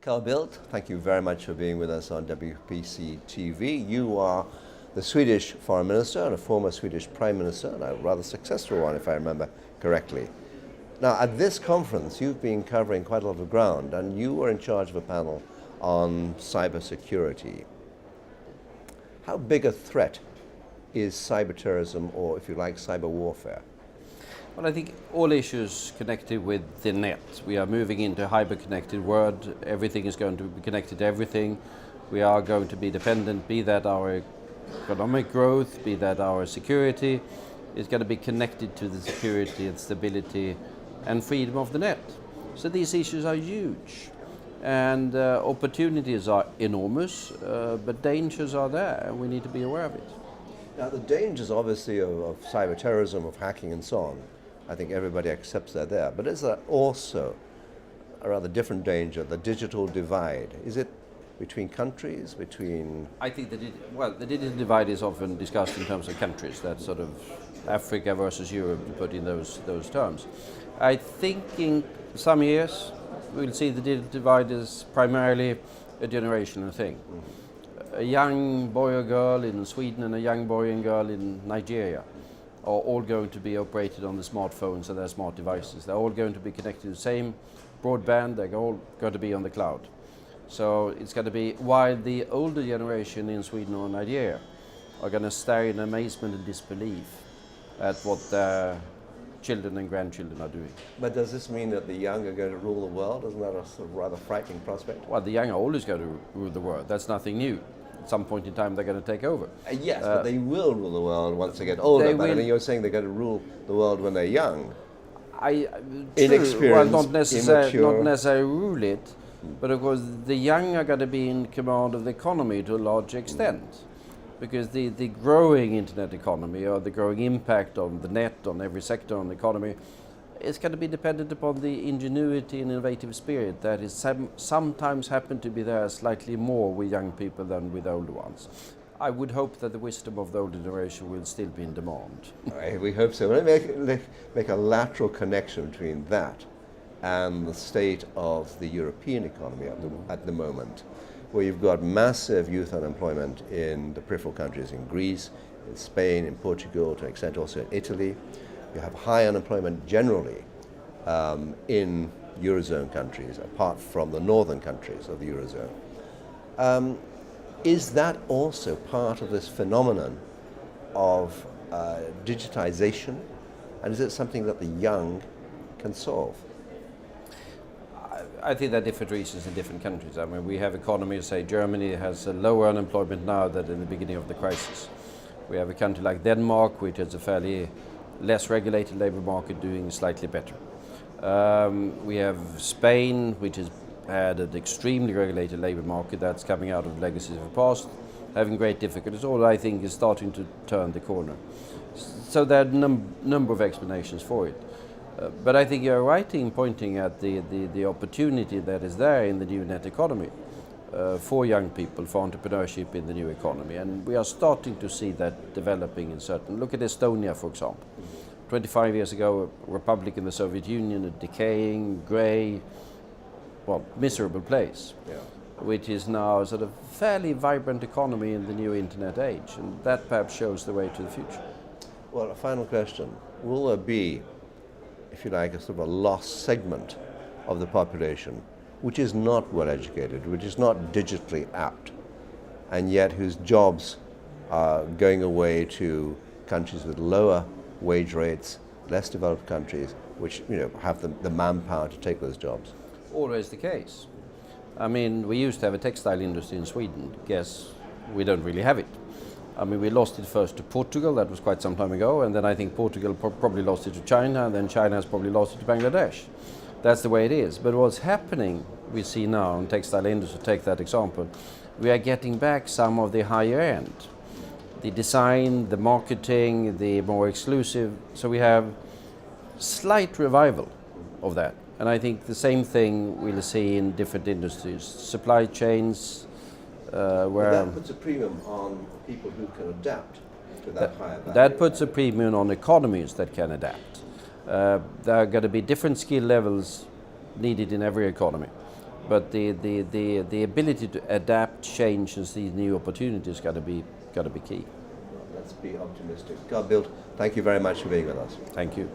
Carl BILDT, thank you very much for being with us on WPC TV. You are the Swedish Foreign Minister and a former Swedish Prime Minister, and a rather successful one if I remember correctly. Now at this conference you've been covering quite a lot of ground and you were in charge of a panel on cybersecurity. How big a threat is cyber terrorism, or if you like, cyber warfare? Well, I think all issues connected with the net. We are moving into a hyper-connected world. Everything is going to be connected to everything. We are going to be dependent, be that our economic growth, be that our security, is going to be connected to the security and stability and freedom of the net. So these issues are huge. And opportunities are enormous, but dangers are there, and we need to be aware of it. Now the dangers obviously of cyber terrorism, of hacking and so on, I think everybody accepts that there. But is there also a rather different danger, the digital divide? Is it between countries, between... I think the digital divide is often discussed in terms of countries, that sort of Africa versus Europe, to put in those terms. I think in some years we'll see the digital divide as primarily a generational thing. Mm-hmm. A young boy or girl in Sweden and a young boy and girl in Nigeria are all going to be operated on the smartphones and their smart devices. They're all going to be connected to the same broadband, they're all going to be on the cloud. So it's going to be, while the older generation in Sweden or Nigeria are going to stare in amazement and disbelief at what their children and grandchildren are doing. But does this mean that the young are going to rule the world? Isn't that a sort of rather frightening prospect? Well, the young are always going to rule the world. That's nothing new. At some point in time they're going to take over. Yes, but they will rule the world once they get older. But I mean, you're saying they're going to rule the world when they're young. Inexperienced, well, not necessarily rule it, but of course the young are going to be in command of the economy to a large extent. Because the growing internet economy, or the growing impact on the net, on every sector on the economy, is going to be dependent upon the ingenuity and innovative spirit that is sometimes happen to be there slightly more with young people than with older ones. I would hope that the wisdom of the older generation will still be in demand. We hope so. Let me make a lateral connection between that and the state of the European economy at the moment, where you've got massive youth unemployment in the peripheral countries, in Greece, in Spain, in Portugal, to an extent also in Italy. You have high unemployment generally in Eurozone countries, apart from the northern countries of the Eurozone. Is that also part of this phenomenon of digitization? And is it something that the young can solve? I think there are different reasons in different countries. I mean, we have economies, say Germany has a lower unemployment now than in the beginning of the crisis. We have a country like Denmark, which has a fairly less regulated labor market, doing slightly better. We have Spain, which has had an extremely regulated labor market that's coming out of legacies of the past, having great difficulties. All I think is starting to turn the corner. So there are a number of explanations for it. But I think you're right in pointing at the opportunity that is there in the new net economy for young people, for entrepreneurship in the new economy. And we are starting to see that developing in certain... Look at Estonia, for example. 25 years ago, a republic in the Soviet Union, a decaying, grey, well, miserable place, which is now a sort of fairly vibrant economy in the new internet age. And that perhaps shows the way to the future. Well, a final question. Will there be, if you like, a sort of a lost segment of the population which is not well educated, which is not digitally apt, and yet whose jobs are going away to countries with lower wage rates, less developed countries, which have the manpower to take those jobs? Always the case. I mean, we used to have a textile industry in Sweden. Guess we don't really have it. I mean, we lost it first to Portugal, that was quite some time ago, and then I think Portugal probably lost it to China, and then China has probably lost it to Bangladesh. That's the way it is. But what's happening, we see now in textile industry, take that example, we are getting back some of the higher end. The design, the marketing, the more exclusive, so we have slight revival of that. And I think the same thing we'll see in different industries, supply chains, where... That puts a premium on people who can adapt to that higher value. That puts a premium on economies that can adapt. There are going to be different skill levels needed in every economy. But the ability to adapt, change, and see new opportunities got to be key. Let's be optimistic. BILDT, thank you very much for being with us. Thank you.